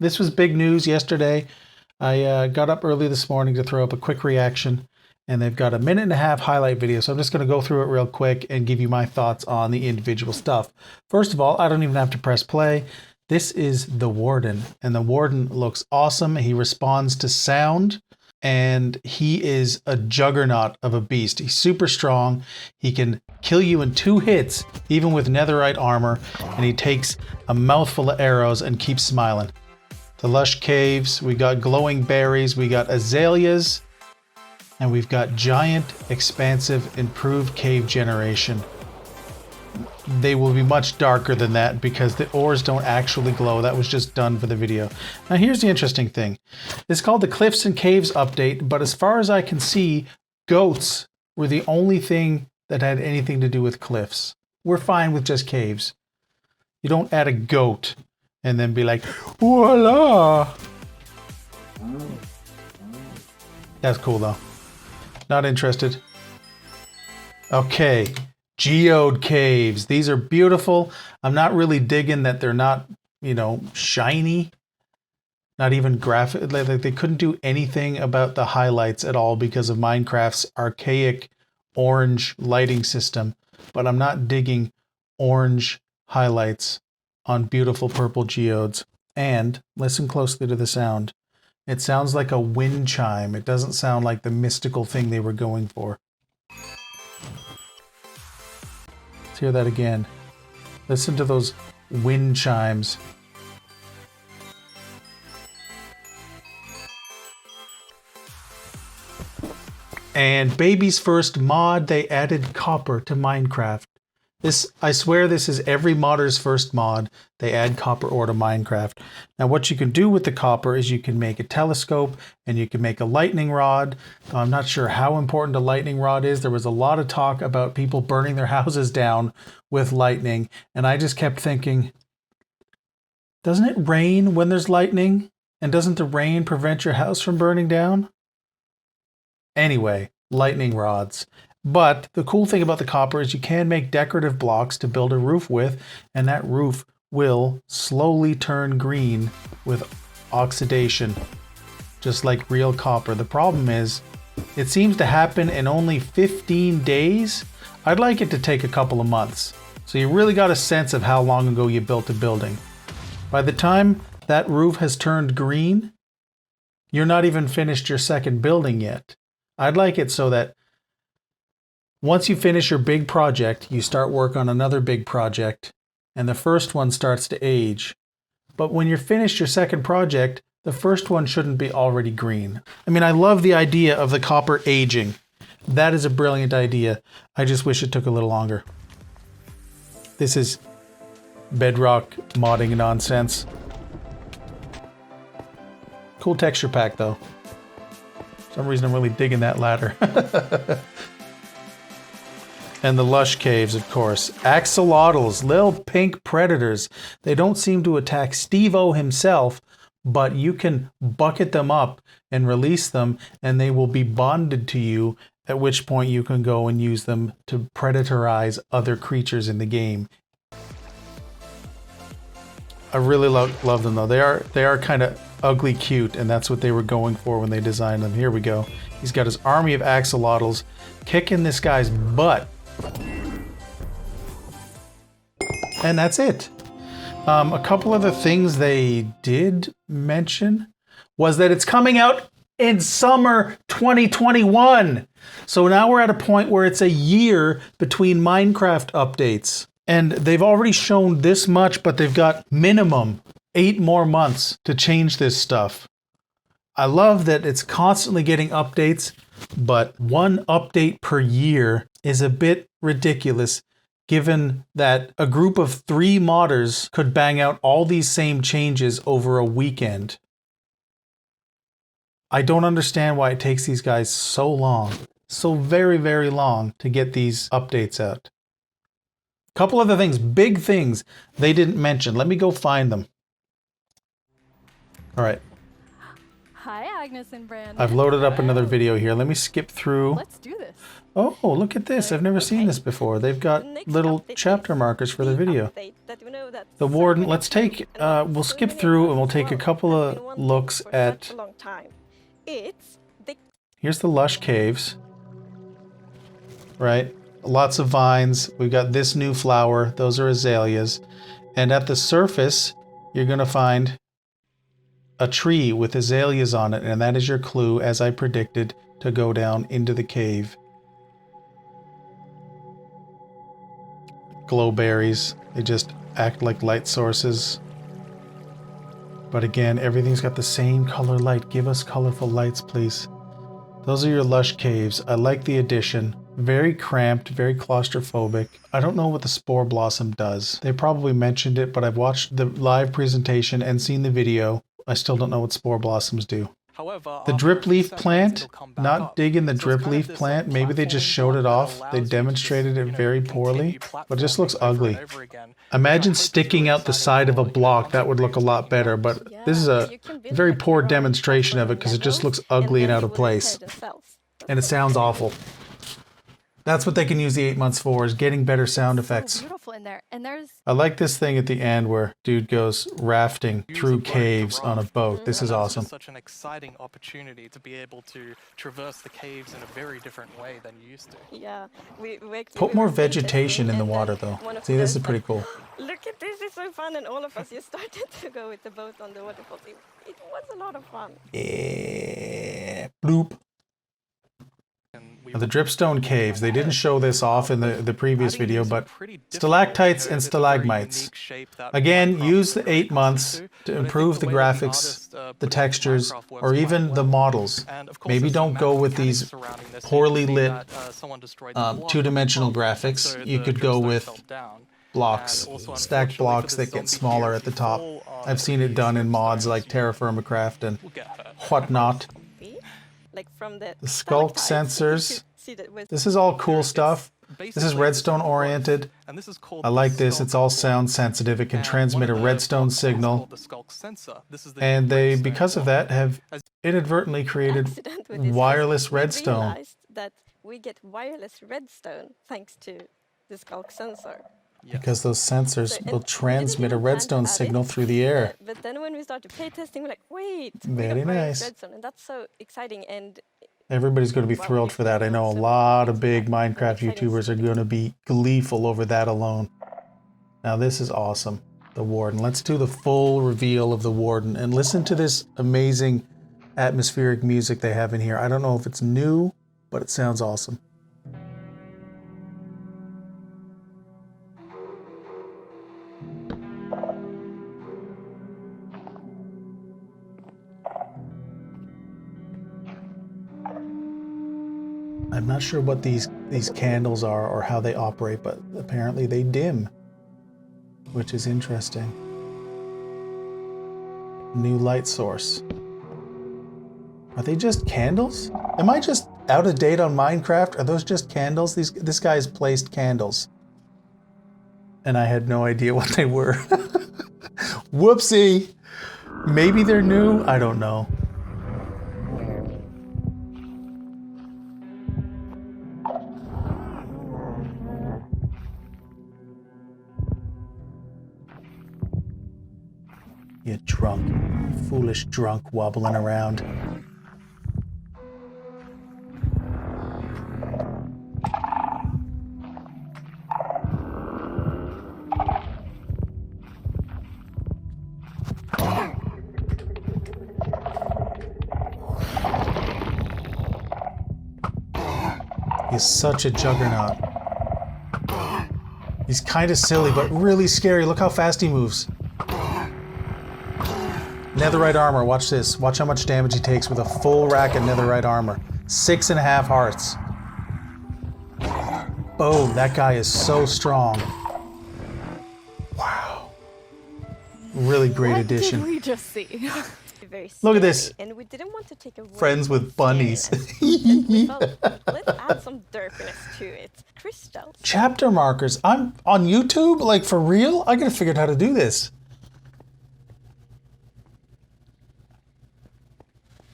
This was big news yesterday. I got up early this morning to throw up a quick reaction, and they've got a 1.5-minute highlight video, so I'm just going to go through it real quick and give you my thoughts on the individual stuff. First of all, I don't even have to press play. This is the Warden, and the Warden looks awesome. He responds to sound, and he is a juggernaut of a beast. He's super strong. He can kill you in 2 hits, even with netherite armor, and he takes a mouthful of arrows and keeps smiling. The Lush Caves, we got glowing berries, we got azaleas, and we've got giant, expansive, improved cave generation. They will be much darker than that because the ores don't actually glow. That was just done for the video. Now here's the interesting thing. It's called the Cliffs and Caves update, but as far as I can see, goats were the only thing that had anything to do with cliffs. We're fine with just caves. You don't add a goat and then be like, voila! That's cool though. Not interested. Okay. Geode caves. These are beautiful. I'm not really digging that they're not, you know, shiny. Not even graphic. Like they couldn't do anything about the highlights at all because of Minecraft's archaic orange lighting system. But I'm not digging orange highlights on beautiful purple geodes. And listen closely to the sound. It sounds like a wind chime. It doesn't sound like the mystical thing they were going for. Let's hear that again. Listen to those wind chimes. And baby's first mod, they added copper to Minecraft. This, I swear this is every modder's first mod. They add copper ore to Minecraft. Now what you can do with the copper is you can make a telescope and you can make a lightning rod. I'm not sure how important a lightning rod is. There was a lot of talk about people burning their houses down with lightning. And I just kept thinking, doesn't it rain when there's lightning? And doesn't the rain prevent your house from burning down? Anyway, lightning rods. But the cool thing about the copper is you can make decorative blocks to build a roof with, and that roof will slowly turn green with oxidation, just like real copper. The problem is, it seems to happen in only 15 days. I'd like it to take a couple of months. So you really got a sense of how long ago you built a building. By the time that roof has turned green, you're not even finished your second building yet. I'd like it so that once you finish your big project, you start work on another big project, and the first one starts to age. But when you're finished your second project, the first one shouldn't be already green. I mean, I love the idea of the copper aging. That is a brilliant idea. I just wish it took a little longer. This is bedrock modding nonsense. Cool texture pack, though. For some reason I'm really digging that ladder. And the Lush Caves, of course. Axolotls, little pink predators. They don't seem to attack Steve-O himself, but you can bucket them up and release them, and they will be bonded to you, at which point you can go and use them to predatorize other creatures in the game. I really love them, though. They are kind of ugly cute, and that's what they were going for when they designed them. Here we go. He's got his army of axolotls kicking this guy's butt. And that's it. A couple of the things they did mention was that it's coming out in summer 2021. So now we're at a point where it's a year between Minecraft updates. And they've already shown this much, but they've got minimum 8 more months to change this stuff. I love that it's constantly getting updates, but 1 update per year is a bit ridiculous, given that a group of 3 modders could bang out all these same changes over a weekend. I don't understand why it takes these guys so long, so very, very long to get these updates out. Couple other things, big things they didn't mention. Let me go find them. All right. Hi, Agnes and Brandon. I've loaded up another video here. Let me skip through. Let's do this. Oh, look at this. I've never seen this before. They've got little chapter markers for the video. The Warden, let's take, we'll skip through and we'll take a couple of looks at, here's the Lush Caves, right? Lots of vines. We've got this new flower. Those are azaleas. And at the surface, you're going to find a tree with azaleas on it, and that is your clue, as I predicted, to go down into the cave. Glowberries, they just act like light sources. But again, everything's got the same color light. Give us colorful lights, please. Those are your Lush Caves. I like the addition. Very cramped, very claustrophobic. I don't know what the Spore Blossom does. They probably mentioned it, but I've watched the live presentation and seen the video. I still don't know what Spore Blossoms do. However, the Dripleaf Plant, not digging the Dripleaf Plant. Maybe they just showed it off. They demonstrated it very poorly, but it just looks ugly. Imagine sticking out the side of a block. That would look a lot better, but this is a very poor demonstration of it because it just looks ugly and out of place. And it sounds awful. That's what they can use the 8 months for, is getting better sound effects. So beautiful in there. And there's... I like this thing at the end where dude goes rafting through caves on a boat. This is awesome. Such an exciting opportunity to be able to traverse the caves in a very different way than you used to. Yeah. Put more vegetation in the water though. See, this is pretty cool. Look at this, it's so fun, and all of us just started to go with the boat on the waterfall. It was a lot of fun. Yeah. Bloop. The Dripstone Caves, they didn't show this off in the previous video, but stalactites and stalagmites. Again, use the 8 months to improve the graphics, the textures, or even the models. Maybe don't go with these poorly lit two-dimensional graphics. You could go with blocks, stacked blocks that get smaller at the top. I've seen it done in mods like Terraformacraft and whatnot. Like from the sculk sensors. This is all cool stuff. This is redstone oriented. I like this. It's all sound sensitive. It can transmit a redstone signal. And they, because of that, have inadvertently created wireless redstone. That we get wireless redstone thanks to the sculk sensor. Because those sensors will transmit a redstone signal through the air. But then when we start to play testing, we're like, wait, very nice. Redstone, and that's so exciting. And everybody's going to be thrilled for that. I know a lot of big Minecraft YouTubers are going to be gleeful over that alone. Now this is awesome. The Warden. Let's do the full reveal of the Warden and listen to this amazing atmospheric music they have in here. I don't know if it's new, but it sounds awesome. I'm not sure what these candles are or how they operate, but apparently they dim, which is interesting. New light source. Are they just candles? Am I just out of date on Minecraft? Are those just candles? This guy's placed candles. And I had no idea what they were. Whoopsie! Maybe they're new? I don't know. You drunk, foolish drunk wobbling around. He's such a juggernaut. He's kind of silly, but really scary. Look how fast he moves. Netherite armor, watch this. Watch how much damage he takes with a full rack of netherite armor. 6.5 hearts. Boom, that guy is so strong. Wow. Really great addition. What did we just see? Look at this. And we didn't want to take a friends with bunnies. Let's add some derpiness to it. Crystals. Chapter markers. I'm on YouTube? Like for real? I gotta figure out how to do this.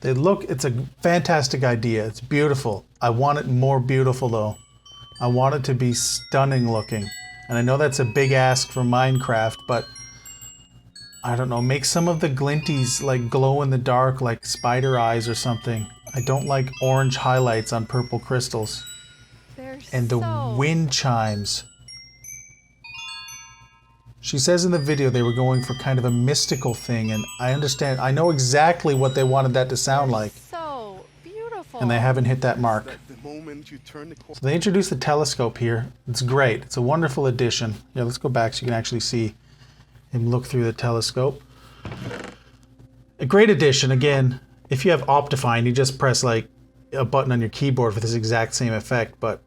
They look, it's a fantastic idea. It's beautiful. I want it more beautiful though. I want it to be stunning looking. And I know that's a big ask for Minecraft, but I don't know, make some of the glinties like glow in the dark like spider eyes or something. I don't like orange highlights on purple crystals. They're And the so wind chimes. She says in the video they were going for kind of a mystical thing, and I understand, I know exactly what they wanted that to sound like, so beautiful. and they haven't hit that mark. The moment you turn the corner. So they introduced the telescope here. It's great. It's a wonderful addition. Yeah, let's go back so you can actually see him look through the telescope. A great addition. Again, if you have Optifine, you just press like a button on your keyboard for this exact same effect, but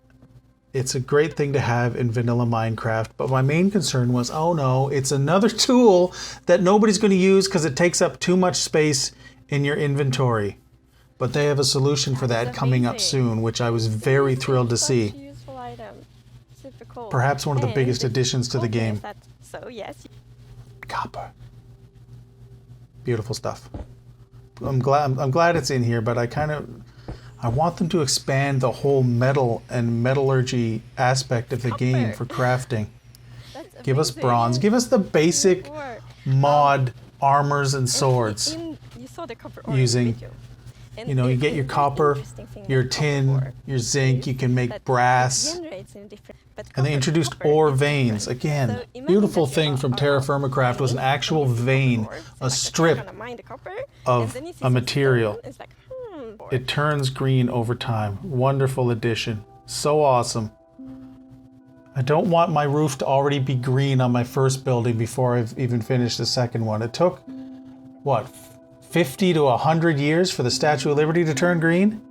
it's a great thing to have in vanilla Minecraft. But my main concern was, oh no, it's another tool that nobody's going to use because it takes up too much space in your inventory. But they have a solution for that coming up soon, which I was very thrilled to see. Useful item. Super cool. Perhaps one of the And biggest additions to the cool thing game. is that- So yes, Copper. Beautiful stuff. I'm glad it's in here, but I want them to expand the whole metal and metallurgy aspect of the game for crafting. that's Give us amazing. bronze. Give us the basic Or- mod armors and and swords. you saw the copper Using, video. And you know, you get your the copper, interesting thing your about copper tin, ore your zinc, is you can make that it brass. generates in different- but And they copper- introduced copper ore is veins. different. Again, So imagine beautiful that you thing from Terra Firmacraft was an mining, actual and you see vein, copper ore, so a like, strip you're gonna mine the copper, of and then you see a some material. stone, it's like, It turns green over time. Wonderful addition. So awesome. I don't want my roof to already be green on my first building before I've even finished the second one. It took, what, 50 to 100 years for the Statue of Liberty to turn green?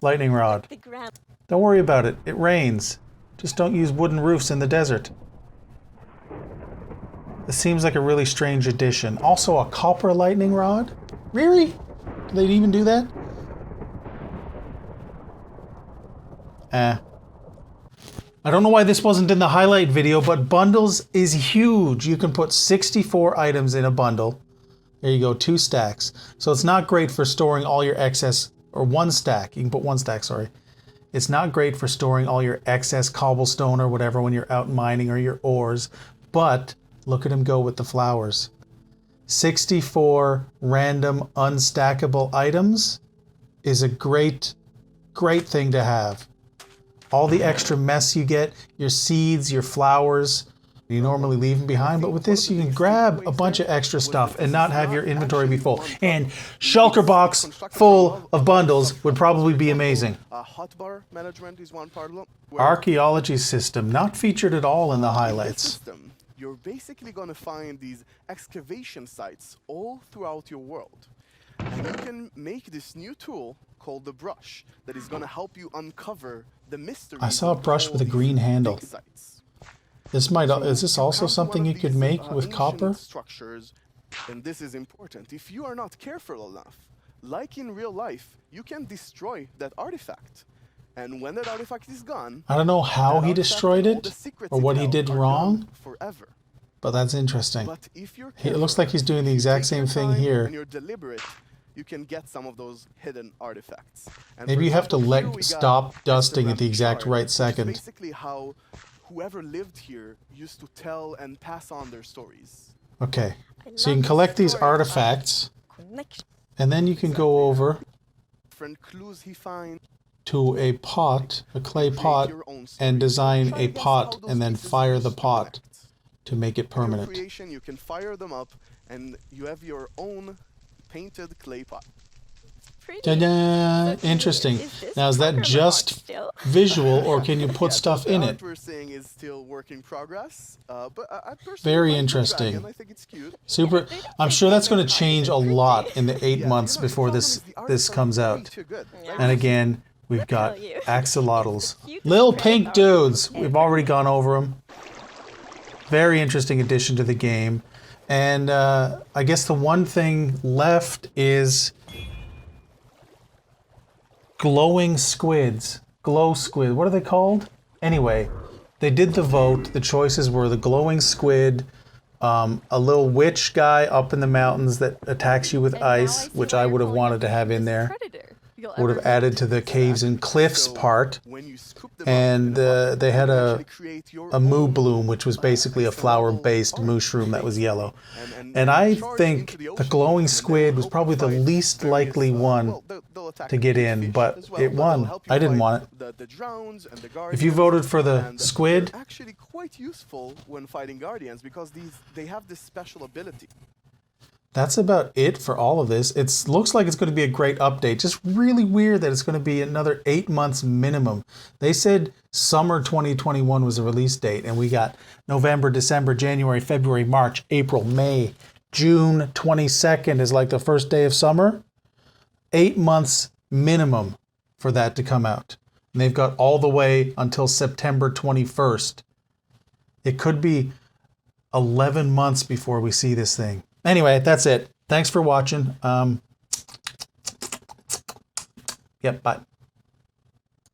Lightning rod. the ground. Don't worry about it. It rains. Just don't use wooden roofs in the desert. This seems like a really strange addition. Also a copper lightning rod? Really? Do they even do that? I don't know why this wasn't in the highlight video, but bundles is huge. You can put 64 items in a bundle. There you go, 2 stacks. So it's not great for storing all your excess, or 1 stack. You can put 1 stack, sorry. It's not great for storing all your excess cobblestone or whatever when you're out mining or your ores, but look at him go with the flowers. 64 random unstackable items is a great thing to have. All the extra mess you get, your seeds, your flowers, you normally leave them behind, but with this you can grab a bunch of extra stuff and not have your inventory be full. And shulker box full of bundles would probably be amazing. Hotbar management is one part of it. Archaeology system, not featured at all in the This highlights. system, you're basically going to find these excavation sites all throughout your world. And you can make this new tool called the brush that is going to help you uncover the mystery. I saw a brush with a green handle. This might, is this also something you could make with copper? Structures, and this is important. If you are not careful enough, like in real life, you can destroy that artifact. And when that artifact is gone, I don't know how that he artifact destroyed and all the it secrets or it what he held did are wrong, gone forever. but that's interesting. But if you're It looks like he's doing the exact same thing here. and you're deliberate, you can get some of those hidden artifacts. And Maybe for you have to example, here we got stop dusting at the Estheramp exact shard, right which is second. basically how whoever lived here used to tell and pass on their stories. Okay, I so you can love collect these stories about artifacts, connection. and then you can go over Different clues he finds. to a pot, a clay create pot, your own and story. design Try a to guess pot, how those and then pieces fire used the to pot connect. to make it In your permanent. creation, you can fire them up, and you have your own painted clay pot. Pretty. Ta-da! So Interesting. is this Now, is that program just art still? visual, or can you put Yeah, stuff the in art it? we're seeing is still work in progress, but I personally Very like the interesting. dragon. I think it's cute. Super. I'm sure that's going to change a lot in the 8 Yeah, months you know, the before problem this is the artists this are comes way out. too good. Yeah. And again, we've got tell you. axolotls, It's the cutest little red pink dog dudes. ever. We've already gone over them. Very interesting addition to the game. And I guess the one thing left is glowing squids. Glow squid. What are they called? Anyway, they did the vote. The choices were the glowing squid, A little witch guy up in the mountains that attacks you with And now I ice, see which why I you're would have calling wanted to it have the in there. predator you'll Would ever have added to the caves and cliffs So part. when you scoop them And up in a bucket, they you had can a actually create your moo own, bloom, which was basically a extra level flower-based art mushroom that was basically, yellow. and And I charge think into the the ocean, glowing and then squid was hope probably you the find least various, likely one well, they'll attack to get big in, fish but as well, it they'll won. help you I didn't fight want it. the drowns and the If guardians, you voted for the and squid, they're actually quite useful when fighting guardians because they have this special ability. that's about it for all of this. It looks like it's going to be a great update. Just really weird that it's going to be another 8 months minimum. They said summer 2021 was the release date, and we got November, December, January, February, March, April, May, June 22nd is like the first day of summer. 8 months minimum for that to come out. And they've got all the way until September 21st. It could be 11 months before we see this thing. Anyway, that's it. Thanks for watching. Yep, bye.